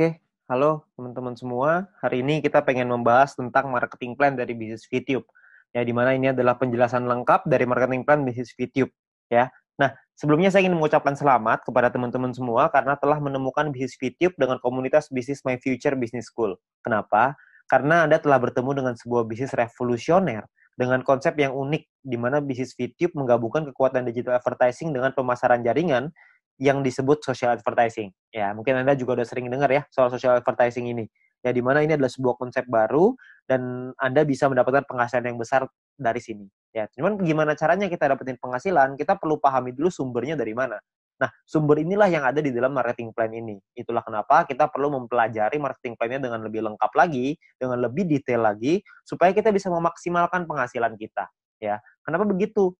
Oke, halo teman-teman semua. Hari ini kita pengen membahas tentang marketing plan dari bisnis VTube. Ya, di mana ini adalah penjelasan lengkap dari marketing plan bisnis VTube. Ya. Nah, sebelumnya saya ingin mengucapkan selamat kepada teman-teman semua karena telah menemukan bisnis VTube dengan komunitas bisnis My Future Business School. Kenapa? Karena Anda telah bertemu dengan sebuah bisnis revolusioner dengan konsep yang unik, di mana bisnis VTube menggabungkan kekuatan digital advertising dengan pemasaran jaringan yang disebut social advertising. Ya, mungkin Anda juga udah sering dengar ya soal social advertising ini. Ya, di mana ini adalah sebuah konsep baru dan Anda bisa mendapatkan penghasilan yang besar dari sini. Ya, cuman gimana caranya kita dapetin penghasilan? Kita perlu pahami dulu sumbernya dari mana. Nah, sumber inilah yang ada di dalam marketing plan ini. Itulah kenapa kita perlu mempelajari marketing plan-nya dengan lebih lengkap lagi, dengan lebih detail lagi, supaya kita bisa memaksimalkan penghasilan kita. Ya, kenapa begitu?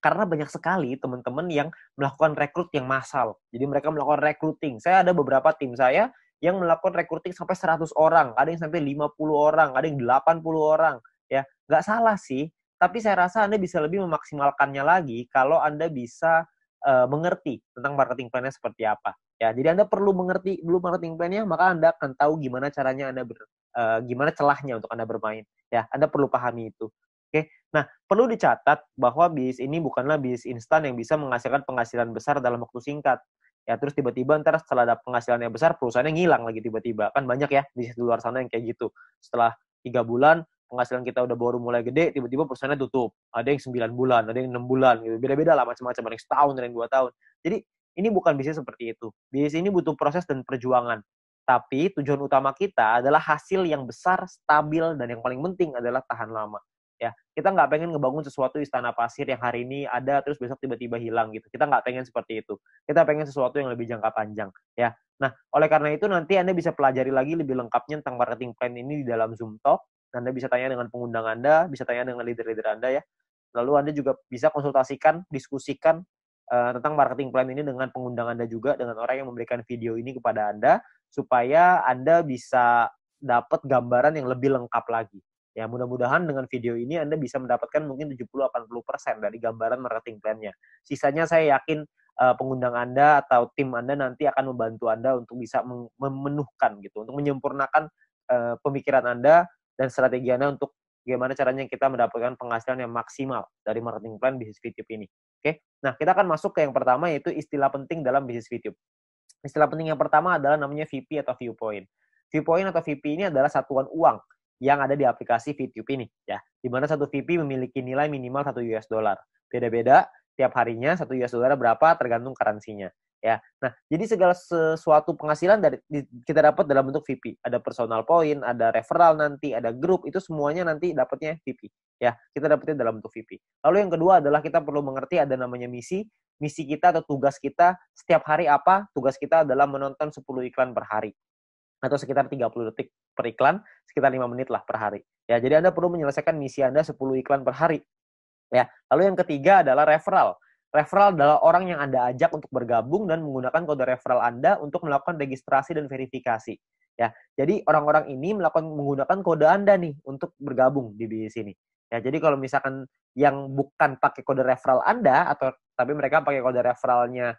Karena banyak sekali teman-teman yang melakukan rekrut yang massal. Jadi mereka melakukan recruiting. Saya ada beberapa tim saya yang melakukan recruiting sampai 100 orang, ada yang sampai 50 orang, ada yang 80 orang. Ya, nggak salah sih, tapi saya rasa Anda bisa lebih memaksimalkannya lagi kalau Anda bisa mengerti tentang marketing plan-nya seperti apa. Ya, jadi Anda perlu mengerti dulu marketing plan-nya, maka Anda akan tahu gimana caranya gimana celahnya untuk Anda bermain. Ya, Anda perlu pahami itu. Oke. Nah, perlu dicatat bahwa bisnis ini bukanlah bisnis instan yang bisa menghasilkan penghasilan besar dalam waktu singkat. Ya, terus tiba-tiba ntar setelah ada penghasilan yang besar, perusahaannya ngilang lagi tiba-tiba. Kan banyak ya bisnis di luar sana yang kayak gitu. Setelah 3 bulan, penghasilan kita udah baru mulai gede, tiba-tiba perusahaannya tutup. Ada yang 9 bulan, ada yang 6 bulan, gitu. Beda-beda lah macam-macam. Ada yang setahun, ada yang 2 tahun. Jadi, ini bukan bisnis seperti itu. Bisnis ini butuh proses dan perjuangan. Tapi tujuan utama kita adalah hasil yang besar, stabil, dan yang paling penting adalah tahan lama. Ya, kita nggak pengen ngebangun sesuatu istana pasir yang hari ini ada terus besok tiba-tiba hilang gitu. Kita nggak pengen seperti itu. Kita pengen sesuatu yang lebih jangka panjang. Ya, nah oleh karena itu nanti Anda bisa pelajari lagi lebih lengkapnya tentang marketing plan ini di dalam Zoom Talk. Anda bisa tanya dengan pengundang Anda, bisa tanya dengan leader-leader Anda ya. Lalu Anda juga bisa konsultasikan, diskusikan tentang marketing plan ini dengan pengundang Anda juga, dengan orang yang memberikan video ini kepada Anda, supaya Anda bisa dapat gambaran yang lebih lengkap lagi. Ya, mudah-mudahan dengan video ini Anda bisa mendapatkan mungkin 70-80% dari gambaran marketing plan-nya. Sisanya saya yakin pengundang Anda atau tim Anda nanti akan membantu Anda untuk bisa memenuhkan gitu, untuk menyempurnakan pemikiran Anda dan strategi Anda untuk bagaimana caranya kita mendapatkan penghasilan yang maksimal dari marketing plan bisnis VTube ini. Oke, nah kita akan masuk ke yang pertama yaitu istilah penting dalam bisnis VTube. Istilah penting yang pertama adalah namanya VP atau viewpoint. Viewpoint atau VP ini adalah satuan uang yang ada di aplikasi VTube ini, ya. Di mana satu VP memiliki nilai minimal 1 US dollar. Beda-beda tiap harinya 1 US dollar berapa tergantung currency-nya, ya. Nah, jadi segala sesuatu penghasilan kita dapat dalam bentuk VP. Ada personal point, ada referral nanti, ada grup, itu semuanya nanti dapatnya VP, ya. Kita dapatnya dalam bentuk VP. Lalu yang kedua adalah kita perlu mengerti ada namanya misi. Misi kita atau tugas kita setiap hari apa? Tugas kita adalah menonton 10 iklan per hari atau sekitar 30 detik per iklan, sekitar 5 menit lah per hari. Ya, jadi Anda perlu menyelesaikan misi Anda 10 iklan per hari. Ya. Lalu yang ketiga adalah referral. Referral adalah orang yang Anda ajak untuk bergabung dan menggunakan kode referral Anda untuk melakukan registrasi dan verifikasi. Ya. Jadi orang-orang ini menggunakan kode Anda nih untuk bergabung di sini. Ya, jadi kalau misalkan yang bukan pakai kode referral Anda atau tapi mereka pakai kode referralnya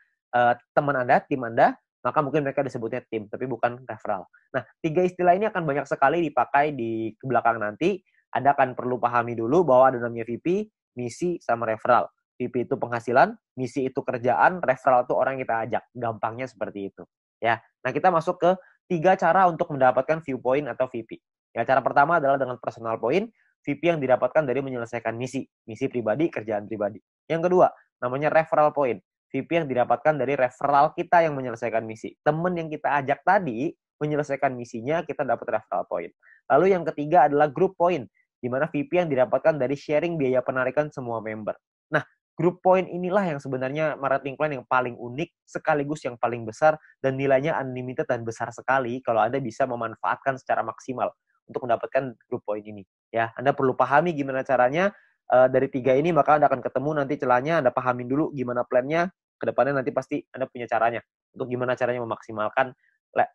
teman Anda, tim Anda, maka mungkin mereka disebutnya tim, tapi bukan referral. Nah, 3 istilah ini akan banyak sekali dipakai di belakang nanti. Anda akan perlu pahami dulu bahwa ada namanya VP, misi, sama referral. VP itu penghasilan, misi itu kerjaan, referral itu orang yang kita ajak. Gampangnya seperti itu. Ya. Nah, kita masuk ke 3 cara untuk mendapatkan viewpoint atau VP. Ya, cara pertama adalah dengan personal point, VP yang didapatkan dari menyelesaikan misi pribadi, kerjaan pribadi. Yang kedua, namanya referral point. VP yang didapatkan dari referral kita yang menyelesaikan misi. Teman yang kita ajak tadi menyelesaikan misinya, kita dapat referral point. Lalu yang ketiga adalah group point, di mana VP yang didapatkan dari sharing biaya penarikan semua member. Nah, group point inilah yang sebenarnya marketing plan yang paling unik, sekaligus yang paling besar, dan nilainya unlimited dan besar sekali kalau Anda bisa memanfaatkan secara maksimal untuk mendapatkan group point ini. Ya, Anda perlu pahami gimana caranya dari 3 ini, maka Anda akan ketemu nanti celahnya, Anda pahamin dulu gimana plannya, kedepannya nanti pasti Anda punya caranya untuk gimana caranya memaksimalkan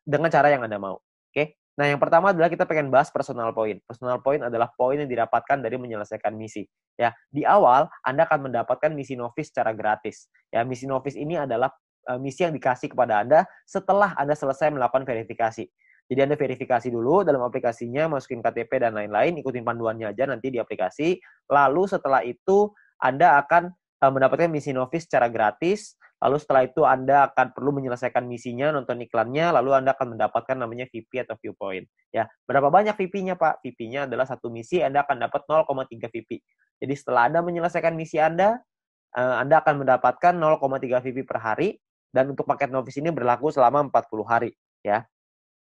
dengan cara yang Anda mau. Oke? Nah, yang pertama adalah kita pengen bahas personal point. Personal point adalah poin yang didapatkan dari menyelesaikan misi. Ya, di awal Anda akan mendapatkan misi novice secara gratis. Ya, misi novice ini adalah misi yang dikasih kepada Anda setelah Anda selesai melakukan verifikasi. Jadi Anda verifikasi dulu dalam aplikasinya, masukin KTP dan lain-lain, ikutin panduannya aja nanti di aplikasi. Lalu setelah itu Anda akan mendapatkan misi Novis secara gratis. Lalu setelah itu Anda akan perlu menyelesaikan misinya, nonton iklannya, lalu Anda akan mendapatkan namanya VP atau viewpoint. Ya, berapa banyak VP-nya, Pak? VP-nya adalah satu misi, Anda akan dapat 0,3 VP. Jadi setelah Anda menyelesaikan misi Anda akan mendapatkan 0,3 VP per hari, dan untuk paket Novis ini berlaku selama 40 hari. Ya.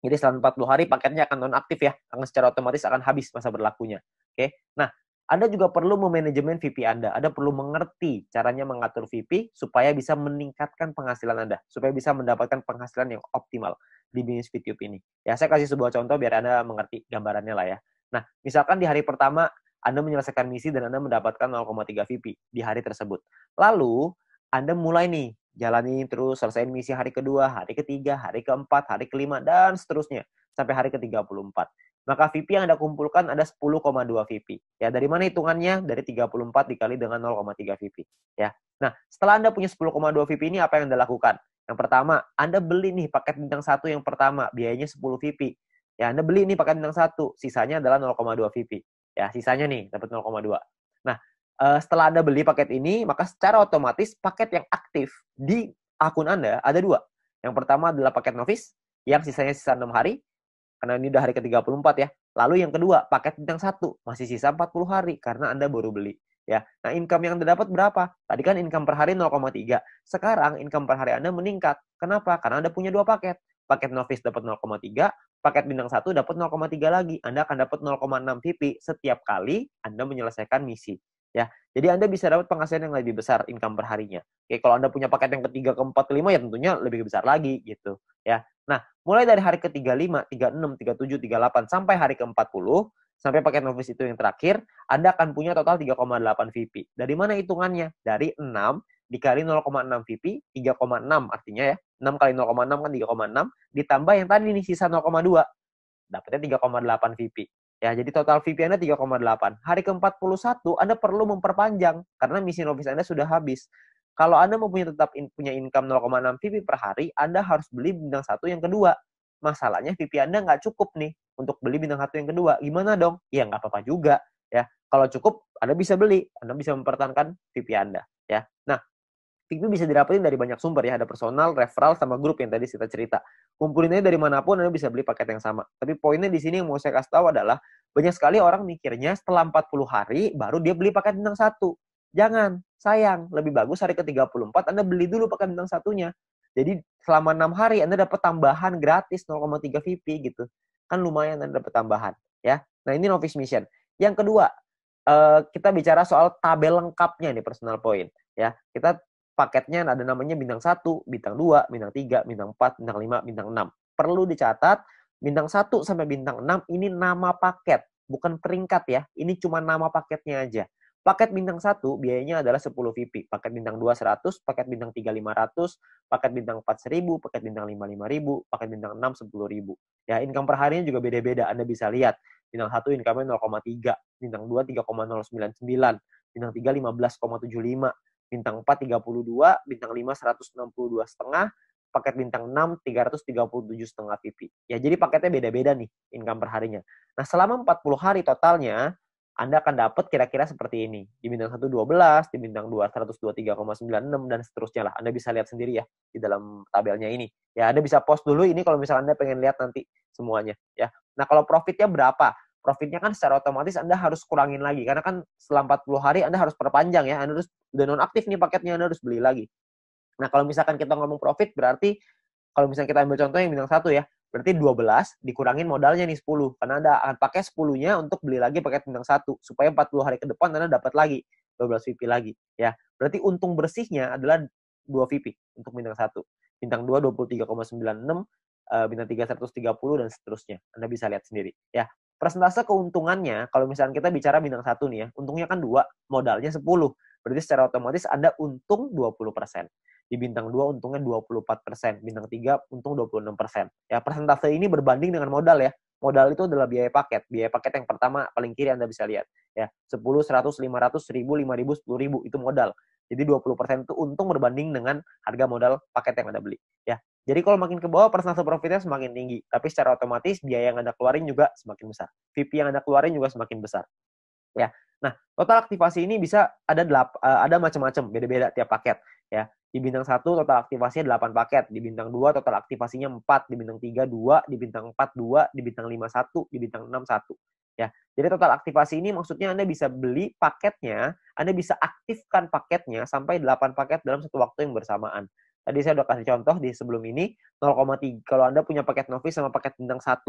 Jadi selama 40 hari paketnya akan nonaktif ya, akan secara otomatis akan habis masa berlakunya. Oke. Nah, Anda juga perlu memanajemen VP Anda. Anda perlu mengerti caranya mengatur VP supaya bisa meningkatkan penghasilan Anda, supaya bisa mendapatkan penghasilan yang optimal di bisnis VTube ini. Ya, saya kasih sebuah contoh biar Anda mengerti gambarannya lah ya. Nah, misalkan di hari pertama Anda menyelesaikan misi dan Anda mendapatkan 0,3 VP di hari tersebut. Lalu, Anda mulai nih jalani terus, selesaiin misi hari kedua, hari ketiga, hari keempat, hari kelima, dan seterusnya. Sampai hari ke-34. Maka VP yang Anda kumpulkan ada 10,2 VP. Ya, dari mana hitungannya? Dari 34 dikali dengan 0,3 VP. Ya. Nah, setelah Anda punya 10,2 VP ini, apa yang Anda lakukan? Yang pertama, Anda beli nih paket bintang 1 yang pertama, biayanya 10 VP. Ya, Anda beli nih paket bintang 1, sisanya adalah 0,2 VP. Ya, sisanya nih, dapat 0,2. Nah, setelah Anda beli paket ini, maka secara otomatis paket yang aktif di akun Anda ada 2. Yang pertama adalah paket Novis, yang sisanya sisa 6 hari, karena ini udah hari ke-34 ya. Lalu yang kedua, paket bintang 1, masih sisa 40 hari, karena Anda baru beli. Ya. Nah, income yang Anda dapat berapa? Tadi kan income per hari 0,3. Sekarang income per hari Anda meningkat. Kenapa? Karena Anda punya 2 paket. Paket Novis dapat 0,3, paket bintang 1 dapat 0,3 lagi. Anda akan dapat 0,6 VP setiap kali Anda menyelesaikan misi. Ya, jadi Anda bisa dapat penghasilan yang lebih besar income per harinya. Oke, kalau Anda punya paket yang ketiga, keempat, kelima ya tentunya lebih besar lagi gitu. Ya, nah mulai dari hari ke-35, 36, 37, 38 sampai hari ke-40 sampai paket Novis itu yang terakhir, Anda akan punya total 3,8 VP. Dari mana hitungannya? Dari 6 dikali 0,6 VP, 3,6 artinya ya. 6 kali 0,6 kan 3,6 ditambah yang tadi nih sisa 0,2. Dapatnya 3,8 VP. Ya, jadi total VP Anda 3,8. Hari ke-41 Anda perlu memperpanjang karena misi Novis Anda sudah habis. Kalau Anda mau tetap punya income 0,6 VP per hari, Anda harus beli bintang 1 yang kedua. Masalahnya VP Anda nggak cukup nih untuk beli bintang 1 yang kedua. Gimana dong? Ya nggak apa-apa juga. Ya, kalau cukup Anda bisa beli. Anda bisa mempertahankan VP Anda. Ya, nah VP bisa didapetin dari banyak sumber ya. Ada personal, referral, sama grup yang tadi kita cerita. Kumpulinnya dari manapun Anda bisa beli paket yang sama. Tapi poinnya di sini yang mau saya kasih tahu adalah banyak sekali orang mikirnya setelah 40 hari baru dia beli paket bintang 1. Jangan, sayang. Lebih bagus hari ke-34 Anda beli dulu paket bintang 1-nya. Jadi selama 6 hari Anda dapat tambahan gratis 0,3 VP gitu. Kan lumayan Anda dapat tambahan ya. Nah, ini Novice Mission. Yang kedua, kita bicara soal tabel lengkapnya nih personal point ya. Kita paketnya ada namanya bintang 1, bintang 2, bintang 3, bintang 4, bintang 5, bintang 6. Perlu dicatat, bintang 1 sampai bintang 6 ini nama paket, bukan peringkat ya. Ini cuma nama paketnya aja. Paket bintang 1 biayanya adalah 10 VP. Paket bintang 2 100, paket bintang 3 500, paket bintang 4 1000, paket bintang 5 5000, paket bintang 6 10.000. Ya, income per harinya juga beda-beda. Anda bisa lihat. Bintang 1 income-nya 0,3, bintang 2 3,099, bintang 3 15,75, bintang 4 32, bintang 5 162,5, paket bintang 6 337,5 VP. Ya, jadi paketnya beda-beda nih income per harinya. Nah, selama 40 hari totalnya Anda akan dapat kira-kira seperti ini. Di bintang 1 12, di bintang 2 123,96 dan seterusnya lah. Anda bisa lihat sendiri ya di dalam tabelnya ini. Ya, Anda bisa post dulu ini kalau misalnya Anda pengen lihat nanti semuanya ya. Nah, kalau profitnya berapa? Profitnya kan secara otomatis Anda harus kurangin lagi. Karena kan setelah 40 hari Anda harus perpanjang ya. Anda harus udah nonaktif nih paketnya, Anda harus beli lagi. Nah, kalau misalkan kita ngomong profit, berarti kalau misalnya kita ambil contoh yang bintang 1 ya, berarti 12 dikurangin modalnya nih 10. Karena Anda akan pakai 10-nya untuk beli lagi paket bintang 1. Supaya 40 hari ke depan Anda dapat lagi 12 VP lagi. Ya, berarti untung bersihnya adalah 2 VP untuk bintang 1. Bintang 2 23,96, bintang 3 130 dan seterusnya. Anda bisa lihat sendiri ya. Persentase keuntungannya kalau misalnya kita bicara bintang 1 nih ya, untungnya kan 2, modalnya 10. Berarti secara otomatis Anda untung 20%. Di bintang 2 untungnya 24%, bintang 3 untung 26%. Ya, persentase ini berbanding dengan modal ya. Modal itu adalah biaya paket. Biaya paket yang pertama paling kiri Anda bisa lihat ya. 10, 100, 500, 1000, 5000, 10.000 itu modal. Jadi 20% itu untung berbanding dengan harga modal paket yang Anda beli. Ya. Jadi kalau makin ke bawah personal profitnya semakin tinggi, tapi secara otomatis biaya yang Anda keluarin juga semakin besar. VP yang Anda keluarin juga semakin besar. Ya. Nah, total aktivasi ini bisa ada macam-macam, beda-beda tiap paket ya. Di bintang 1 total aktivasinya 8 paket, di bintang 2 total aktivasinya 4, di bintang 3 2, di bintang 4 2, di bintang 5 1, di bintang 6 1. Ya. Jadi total aktivasi ini maksudnya Anda bisa beli paketnya, Anda bisa aktifkan paketnya sampai 8 paket dalam satu waktu yang bersamaan. Tadi saya udah kasih contoh di sebelum ini 0,3. Kalau Anda punya paket novice sama paket bintang 1,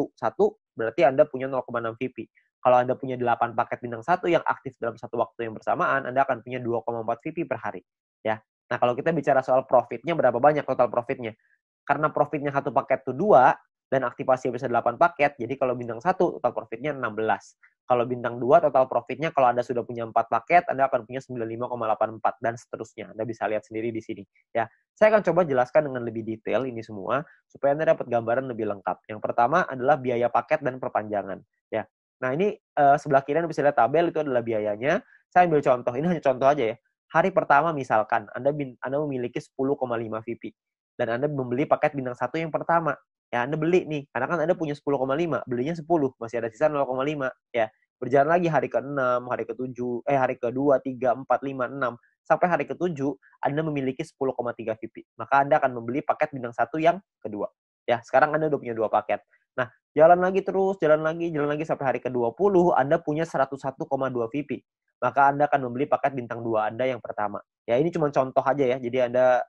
berarti Anda punya 0,6 VP. Kalau Anda punya 8 paket bintang 1 yang aktif dalam satu waktu yang bersamaan, Anda akan punya 2,4 VP per hari. Ya. Nah, kalau kita bicara soal profitnya, berapa banyak total profitnya? Karena profitnya satu paket itu 2, dan aktivasi bisa 8 paket, jadi kalau bintang 1, total profitnya 16. Kalau bintang 2, total profitnya kalau Anda sudah punya 4 paket, Anda akan punya 95,84, dan seterusnya. Anda bisa lihat sendiri di sini. Ya. Saya akan coba jelaskan dengan lebih detail ini semua, supaya Anda dapat gambaran lebih lengkap. Yang pertama adalah biaya paket dan perpanjangan. Ya. Nah, ini sebelah kiri Anda bisa lihat tabel, itu adalah biayanya. Saya ambil contoh, ini hanya contoh aja ya. Hari pertama misalkan, Anda memiliki 10,5 VP. Dan Anda membeli paket bintang 1 yang pertama. Ya, Anda beli nih, karena kan Anda punya 10,5, belinya 10, masih ada sisa 0,5. Ya, berjalan lagi hari ke-6, hari ke-7, hari ke-2, 3, 4, 5, 6. Sampai hari ke-7, Anda memiliki 10,3 VP. Maka Anda akan membeli paket bintang 1 yang kedua. Ya, sekarang Anda udah punya 2 paket. Nah, jalan lagi terus, jalan lagi sampai hari ke-20, Anda punya 101,2 VP. Maka Anda akan membeli paket bintang 2 Anda yang pertama. Ya, ini cuma contoh aja ya, jadi Anda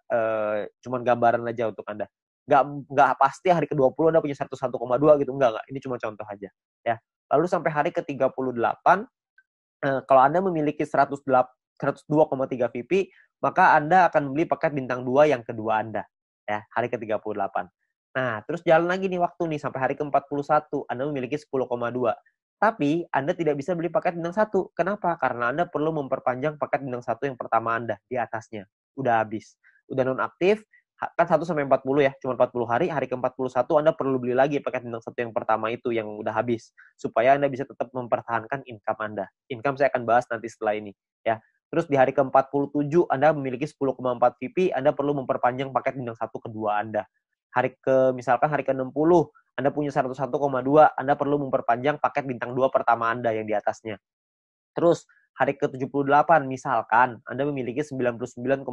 cuma gambaran aja untuk Anda. Nggak pasti hari ke-20 Anda punya 101,2 gitu, enggak. Ini cuma contoh aja. Ya. Lalu sampai hari ke-38, kalau Anda memiliki 102,3 VP, maka Anda akan membeli paket bintang 2 yang kedua Anda. Ya, hari ke-38. Nah, terus jalan lagi nih waktu nih, sampai hari ke-41, Anda memiliki 10,2. Tapi, Anda tidak bisa beli paket bintang 1. Kenapa? Karena Anda perlu memperpanjang paket bintang 1 yang pertama Anda, di atasnya. Udah habis. Udah nonaktif, kan 1 sampai 40 ya, cuma 40 hari, hari ke-41 Anda perlu beli lagi paket bintang 1 yang pertama itu yang udah habis, supaya Anda bisa tetap mempertahankan income Anda. Income saya akan bahas nanti setelah ini, ya. Terus di hari ke-47 Anda memiliki 10,4 VP, Anda perlu memperpanjang paket bintang 1 kedua Anda. Misalkan hari ke-60, Anda punya 101,2, Anda perlu memperpanjang paket bintang 2 pertama Anda yang di atasnya. Terus hari ke-78 misalkan Anda memiliki 99,2.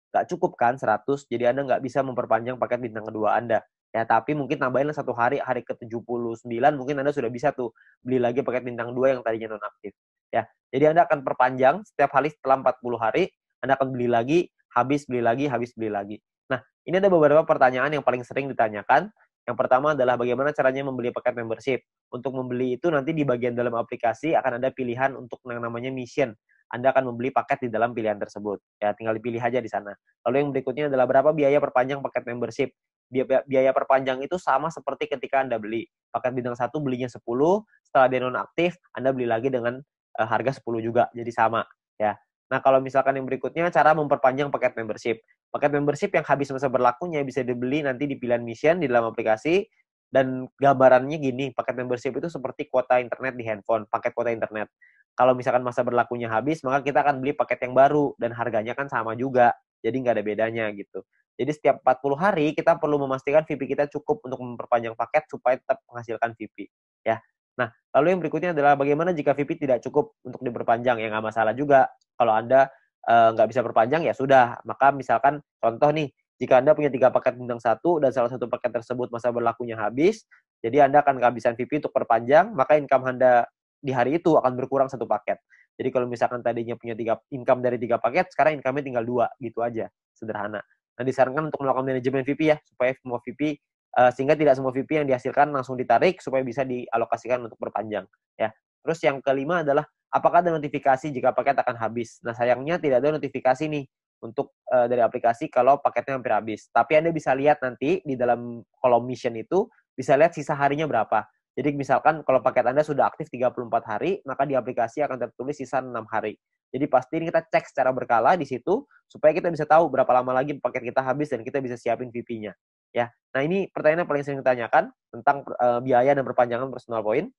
Nggak cukup kan 100, jadi Anda nggak bisa memperpanjang paket bintang kedua Anda. Ya, tapi mungkin tambahinlah satu hari, hari ke-79 mungkin Anda sudah bisa tuh beli lagi paket bintang 2 yang tadinya nonaktif. Ya, jadi Anda akan perpanjang setiap hari setelah 40 hari, Anda akan beli lagi, habis beli lagi, habis beli lagi. Nah, ini ada beberapa pertanyaan yang paling sering ditanyakan. Yang pertama adalah bagaimana caranya membeli paket membership. Untuk membeli itu nanti di bagian dalam aplikasi akan ada pilihan untuk yang namanya mission. Anda akan membeli paket di dalam pilihan tersebut. Ya, tinggal dipilih aja di sana. Lalu yang berikutnya adalah berapa biaya perpanjang paket membership. Biaya perpanjang itu sama seperti ketika Anda beli. Paket bintang 1 belinya 10, setelah dia nonaktif, Anda beli lagi dengan harga 10 juga. Jadi sama. Ya. Nah, kalau misalkan yang berikutnya, cara memperpanjang paket membership. Paket membership yang habis masa berlakunya bisa dibeli nanti di pilihan mission di dalam aplikasi. Dan gambarannya gini, paket membership itu seperti kuota internet di handphone, paket kuota internet. Kalau misalkan masa berlakunya habis, maka kita akan beli paket yang baru, dan harganya kan sama juga, jadi nggak ada bedanya gitu. Jadi setiap 40 hari, kita perlu memastikan VP kita cukup untuk memperpanjang paket supaya tetap menghasilkan VP. Ya. Nah, lalu yang berikutnya adalah bagaimana jika VP tidak cukup untuk diperpanjang, ya nggak masalah juga. Kalau Anda nggak bisa perpanjang, ya sudah. Maka misalkan, contoh nih, jika Anda punya 3 paket bintang 1 dan salah satu paket tersebut masa berlakunya habis, jadi Anda akan kehabisan VP untuk perpanjang, maka income Anda di hari itu akan berkurang 1 paket. Jadi kalau misalkan tadinya punya income dari 3 paket, sekarang income-nya tinggal 2, gitu aja. Sederhana. Nah, disarankan untuk melakukan manajemen VP ya, supaya semua VP, sehingga tidak semua VP yang dihasilkan langsung ditarik, supaya bisa dialokasikan untuk perpanjang. Ya. Terus yang kelima adalah, apakah ada notifikasi jika paket akan habis? Nah, sayangnya tidak ada notifikasi nih untuk dari aplikasi kalau paketnya hampir habis. Tapi Anda bisa lihat nanti di dalam kolom mission itu, bisa lihat sisa harinya berapa. Jadi misalkan kalau paket Anda sudah aktif 34 hari, maka di aplikasi akan tertulis sisa 6 hari. Jadi pasti ini kita cek secara berkala di situ, supaya kita bisa tahu berapa lama lagi paket kita habis dan kita bisa siapin VP-nya. Ya. Nah, ini pertanyaan yang paling sering ditanyakan tentang biaya dan perpanjangan personal point.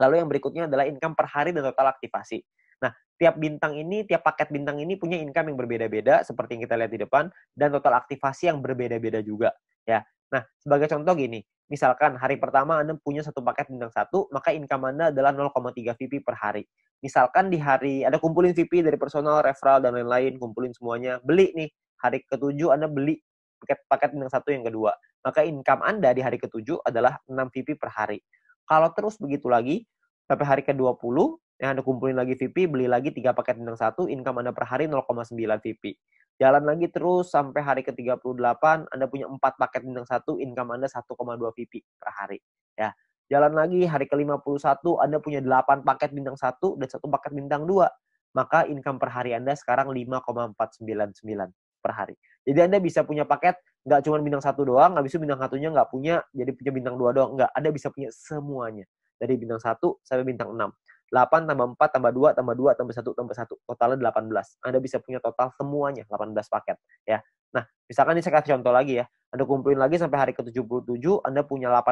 Lalu yang berikutnya adalah income per hari dan total aktivasi. Nah, tiap paket bintang ini punya income yang berbeda-beda seperti yang kita lihat di depan dan total aktivasi yang berbeda-beda juga ya. Nah, sebagai contoh gini, misalkan hari pertama Anda punya satu paket bintang 1, maka income Anda adalah 0,3 VP per hari. Misalkan di hari Anda kumpulin VP dari personal, referral dan lain-lain, kumpulin semuanya, beli nih. Hari ke-7 Anda beli paket bintang 1 yang kedua. Maka income Anda di hari ke-7 adalah 6 VP per hari. Kalau terus begitu lagi sampai hari ke-20, yang Anda kumpulin lagi VP, beli lagi 3 paket bintang 1, income Anda per hari 0,9 VP. Jalan lagi terus sampai hari ke-38, Anda punya 4 paket bintang 1, income Anda 1,2 VP per hari. Ya. Jalan lagi hari ke-51, Anda punya 8 paket bintang 1 dan 1 paket bintang 2. Maka income per hari Anda sekarang 5,499 per hari. Jadi Anda bisa punya paket nggak cuma bintang 1 doang, habis itu bintang 1-nya nggak punya, jadi punya bintang 2 doang. Nggak, Anda bisa punya semuanya. Dari bintang 1 sampai bintang 6. 8 tambah 4 tambah 2 tambah 2 tambah 1 tambah 1. Totalnya 18. Anda bisa punya total semuanya 18 paket. Ya. Nah, misalkan ini saya kasih contoh lagi ya. Anda kumpulin lagi sampai hari ke-77, Anda punya 8